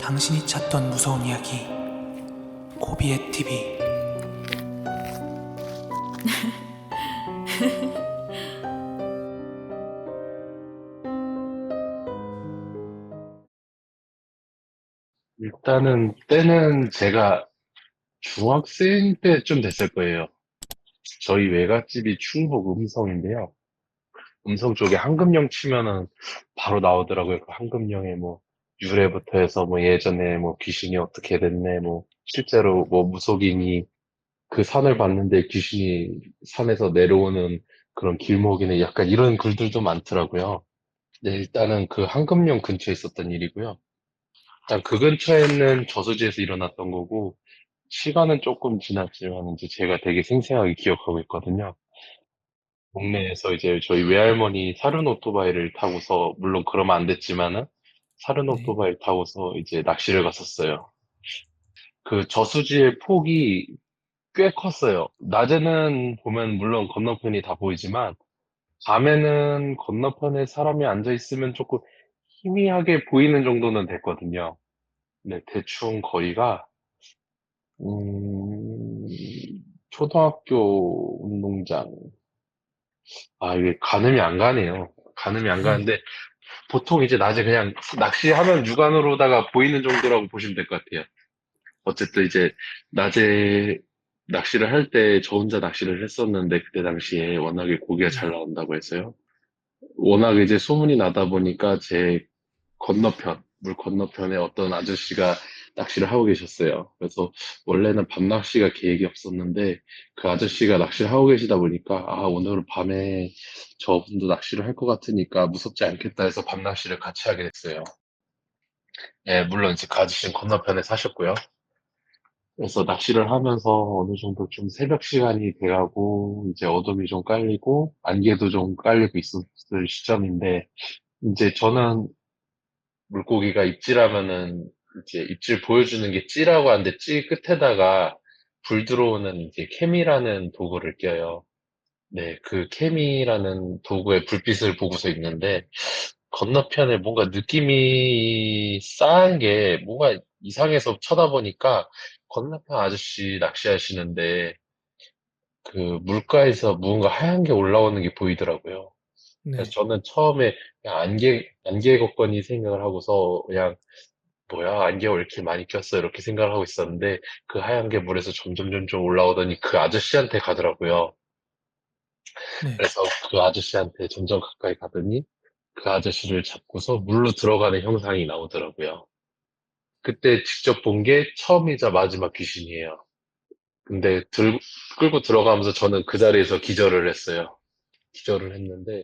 당신이 찾던 무서운 이야기 고비의 TV. 일단은 때는 제가 중학생 때쯤 됐을 거예요. 저희 외갓집이 충북 음성인데요. 음성 쪽에 황금령 치면은 바로 나오더라고요. 그 황금령의 뭐 유래부터 해서 뭐 예전에 뭐 귀신이 어떻게 됐네, 뭐 실제로 뭐 무속인이 그 산을 봤는데 귀신이 산에서 내려오는 그런 길목이네, 약간 이런 글들도 많더라고요. 네, 일단은 그 황금령 근처에 있었던 일이고요. 일단 그 근처에는 저수지에서 일어났던 거고, 시간은 조금 지났지만 이제 제가 되게 생생하게 기억하고 있거든요. 동네에서 이제 저희 외할머니 사륜 오토바이를 타고서, 물론 그러면 안 됐지만은 사륜 네. 오토바이를 타고서 이제 낚시를 갔었어요. 그 저수지의 폭이 꽤 컸어요. 낮에는 보면 물론 건너편이 다 보이지만, 밤에는 건너편에 사람이 앉아 있으면 조금 희미하게 보이는 정도는 됐거든요. 네, 대충 거리가 음, 초등학교 운동장. 아, 이게 가늠이 안 가네요. 가늠이 안 가는데, 보통 이제 낮에 그냥 낚시하면 육안으로다가 보이는 정도라고 보시면 될 것 같아요. 어쨌든 이제 낮에 낚시를 할 때 저 혼자 낚시를 했었는데, 그때 당시에 워낙에 고기가 잘 네. 나온다고 해서요. 워낙 이제 소문이 나다 보니까 제 건너편, 물 건너편에 어떤 아저씨가 낚시를 하고 계셨어요. 그래서 원래는 밤낚시가 계획이 없었는데 그 아저씨가 낚시를 하고 계시다 보니까 아, 오늘 밤에 저분도 낚시를 할 것 같으니까 무섭지 않겠다 해서 밤낚시를 같이 하게 됐어요. 예, 물론 이제 그 아저씨는 건너편에 사셨고요. 그래서 낚시를 하면서 어느 정도 좀 새벽 시간이 돼가고 이제 어둠이 좀 깔리고 안개도 좀 깔리고 있었을 시점인데 이제 저는 물고기가 입질하면은 이제 입질 보여주는 게 찌라고 하는데 찌 끝에다가 불 들어오는 이제 캠이라는 도구를 껴요. 네, 그 캠이라는 도구에 불빛을 보고서 있는데 건너편에 뭔가 느낌이 싸한 게 뭔가 이상해서 쳐다보니까 건너편 아저씨 낚시하시는데 그 물가에서 무언가 하얀 게 올라오는 게 보이더라고요. 그래서 네. 저는 처음에 그냥 안개 걷거니 생각을 하고서 그냥 뭐야, 안개가 왜 이렇게 많이 꼈어? 이렇게 생각을 하고 있었는데, 그 하얀 게 물에서 점점 올라오더니 그 아저씨한테 가더라고요. 네. 그래서 그 아저씨한테 점점 가까이 가더니, 그 아저씨를 잡고서 물로 들어가는 형상이 나오더라고요. 그때 직접 본 게 처음이자 마지막 귀신이에요. 근데 끌고 들어가면서 저는 그 자리에서 기절을 했어요. 기절을 했는데,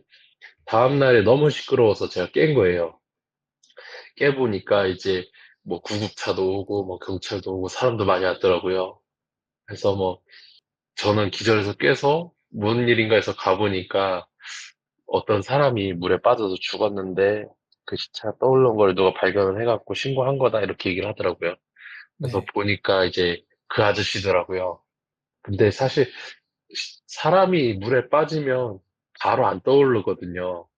다음날에 너무 시끄러워서 제가 깬 거예요. 깨보니까 이제 뭐 구급차도 오고, 뭐 경찰도 오고, 사람도 많이 왔더라고요. 그래서 뭐 저는 기절해서 깨서 뭔 일인가 해서 가보니까 어떤 사람이 물에 빠져서 죽었는데 그 시체가 떠오른 걸 누가 발견을 해갖고 신고한 거다 이렇게 얘기를 하더라고요. 그래서 네. 보니까 이제 그 아저씨더라고요. 근데 사실 사람이 물에 빠지면 바로 안 떠오르거든요.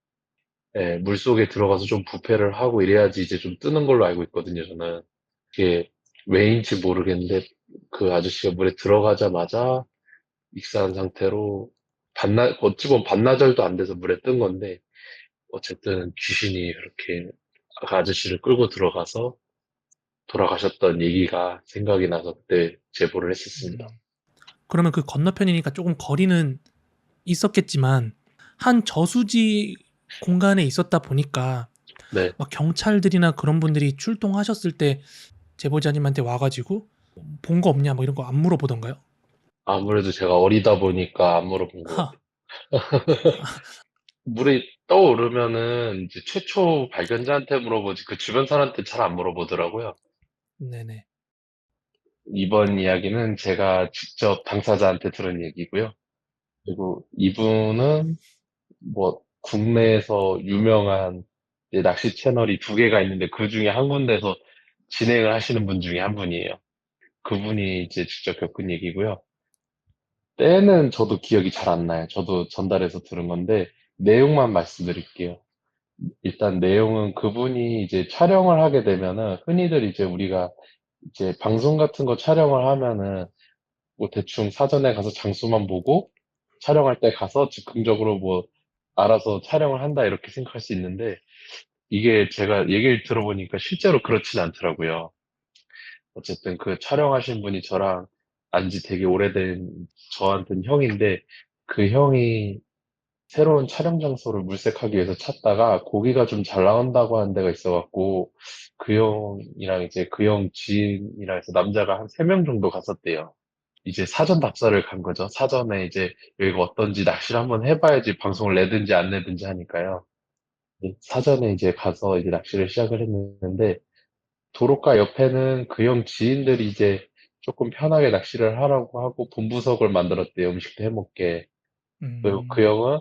예, 물 속에 들어가서 좀 부패를 하고 이래야지 이제 좀 뜨는 걸로 알고 있거든요, 저는. 그게 왜인지 모르겠는데 그 아저씨가 물에 들어가자마자 익사한 상태로 어찌 보면 반나절도 안 돼서 물에 뜬 건데 어쨌든 귀신이 그렇게 그 아저씨를 끌고 들어가서 돌아가셨던 얘기가 생각이 나서 그때 제보를 했었습니다. 음. 그러면 그 건너편이니까 조금 거리는 있었겠지만 한 저수지 공간에 있었다 보니까 네. 막 경찰들이나 그런 분들이 출동하셨을 때 제보자님한테 와가지고 본 거 없냐 뭐 이런 거 안 물어보던가요? 아무래도 제가 어리다 보니까 안 물어본 것 하. 같아요. 물에 떠오르면은 이제 최초 발견자한테 물어보지 그 주변 사람한테 잘 안 물어보더라고요. 네네. 이번 이야기는 제가 직접 당사자한테 들은 얘기고요. 그리고 이분은 뭐 국내에서 유명한 이제 낚시 채널이 두 개가 있는데 그 중에 한 군데서 진행을 하시는 분 중에 한 분이에요. 그분이 이제 직접 겪은 얘기고요. 때는 저도 기억이 잘 안 나요. 저도 전달해서 들은 건데 내용만 말씀드릴게요. 일단 내용은 그분이 이제 촬영을 하게 되면은 흔히들 이제 우리가 이제 방송 같은 거 촬영을 하면은 뭐 대충 사전에 가서 장소만 보고 촬영할 때 가서 즉흥적으로 뭐 알아서 촬영을 한다 이렇게 생각할 수 있는데 이게 제가 얘기를 들어보니까 실제로 그렇진 않더라고요. 어쨌든 그 촬영하신 분이 저랑 안지 되게 오래된 저한테는 형인데 그 형이 새로운 촬영 장소를 물색하기 위해서 찾다가 고기가 좀 잘 나온다고 하는 데가 있어갖고 그 형이랑 이제 그 형 지인이랑 해서 남자가 한 3명 정도 갔었대요. 이제 사전 답사를 간 거죠. 사전에 이제 여기가 어떤지 낚시를 한번 해봐야지 방송을 내든지 안 내든지 하니까요. 사전에 이제 가서 이제 낚시를 시작을 했는데 도로가 옆에는 그 형 지인들이 이제 조금 편하게 낚시를 하라고 하고 본부석을 만들었대요. 음식도 해먹게. 그리고 그 음. 형은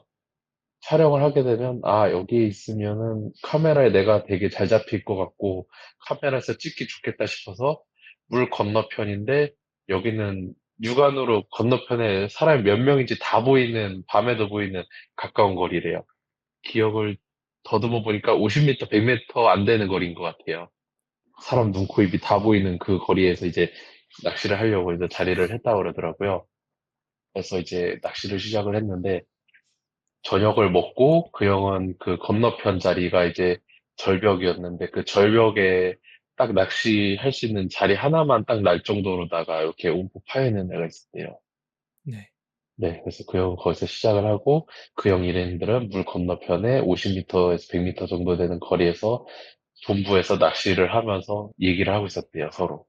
촬영을 하게 되면, 아, 여기에 있으면은 카메라에 내가 되게 잘 잡힐 것 같고, 카메라에서 찍기 좋겠다 싶어서 물 건너편인데, 여기는 육안으로 건너편에 사람이 몇 명인지 다 보이는, 밤에도 보이는 가까운 거리래요. 기억을 더듬어 보니까 50m, 100m 안 되는 거리인 것 같아요. 사람 눈, 코, 입이 다 보이는 그 거리에서 이제 낚시를 하려고 이제 자리를 했다고 그러더라고요. 그래서 이제 낚시를 시작을 했는데, 저녁을 먹고 그 형은 그 건너편 자리가 이제 절벽이었는데 그 절벽에 딱 낚시할 수 있는 자리 하나만 딱 날 정도로다가 이렇게 움푹 파여있는 애가 있었대요. 네. 네, 그래서 그 형은 거기서 시작을 하고 그 형 일행들은 물 건너편에 50m에서 100m 정도 되는 거리에서 본부에서 낚시를 하면서 얘기를 하고 있었대요, 서로.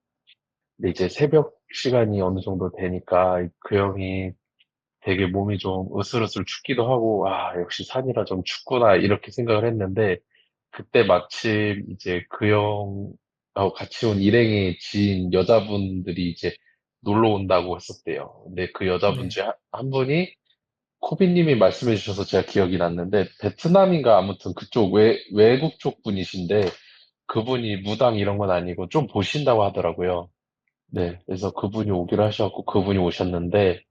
근데 이제 새벽 시간이 어느 정도 되니까 그 형이 되게 몸이 좀 으슬으슬 춥기도 하고, 아, 역시 산이라 좀 춥구나, 이렇게 생각을 했는데, 그때 마침 이제 그 형하고 같이 온 일행의 지인 여자분들이 이제 놀러 온다고 했었대요. 근데 그 여자분 네. 중에 한 분이 코비님이 말씀해 주셔서 제가 기억이 났는데, 베트남인가 아무튼 그쪽 외국 쪽 분이신데, 그분이 무당 이런 건 아니고 좀 보신다고 하더라고요. 네, 그래서 그분이 오기로 하셔갖고 그분이 오셨는데,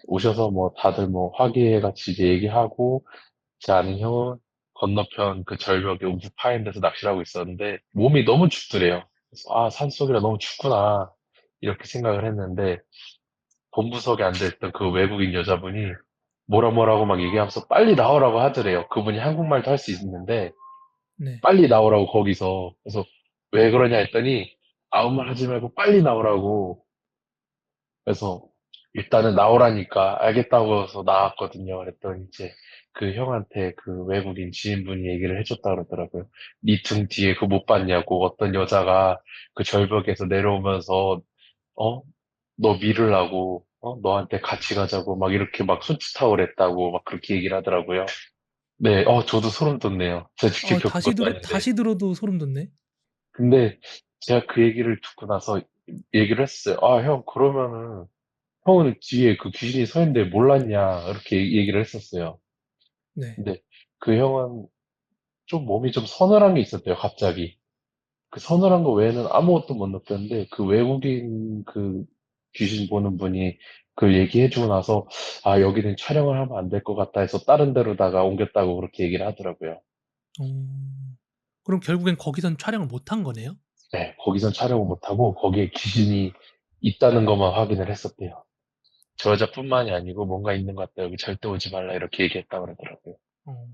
오셔서 뭐 다들 뭐 화기애애같이 이제 얘기하고 제 아는 형은 건너편 그 절벽에 우붓 파인 데서 낚시를 하고 있었는데 몸이 너무 춥더래요. 그래서 아 산속이라 너무 춥구나 이렇게 생각을 했는데 본부석에 앉아있던 그 외국인 여자분이 뭐라고 막 얘기하면서 빨리 나오라고 하더래요. 그분이 한국말도 할 수 있는데 네. 빨리 나오라고 거기서 그래서 왜 그러냐 했더니 아무 말 하지 말고 빨리 나오라고 그래서 일단은 나오라니까 알겠다고 해서 나왔거든요. 그랬더니 이제 그 형한테 그 외국인 지인분이 얘기를 해줬다 그러더라고요. 네 등 뒤에 그거 못 봤냐고 어떤 여자가 그 절벽에서 내려오면서 어? 너 밀으려고 너한테 같이 가자고 막 이렇게 막 손짓하고 그랬다고 막 그렇게 얘기를 하더라고요. 네, 저도 소름 돋네요. 제가 직접 겪은 것도 아닌데. 다시 들어도 소름 돋네. 근데 제가 그 얘기를 듣고 나서 얘기를 했어요. 아, 형, 그러면은 형은 뒤에 그 귀신이 서 있는데 몰랐냐, 이렇게 얘기를 했었어요. 네. 근데 그 형은 좀 몸이 좀 서늘한 게 있었대요, 갑자기. 그 서늘한 거 외에는 아무것도 못 느꼈는데, 그 외국인 그 귀신 보는 분이 그 얘기해주고 나서, 아, 여기는 촬영을 하면 안 될 것 같다 해서 다른 데로다가 옮겼다고 그렇게 얘기를 하더라고요. 그럼 결국엔 거기선 촬영을 못 한 거네요? 네, 거기선 촬영을 못하고, 거기에 귀신이 있다는 것만 확인을 했었대요. 저 여자뿐만이 아니고 뭔가 있는 것 같다. 여기 절대 오지 말라. 이렇게 얘기했다고 그러더라고요. 어.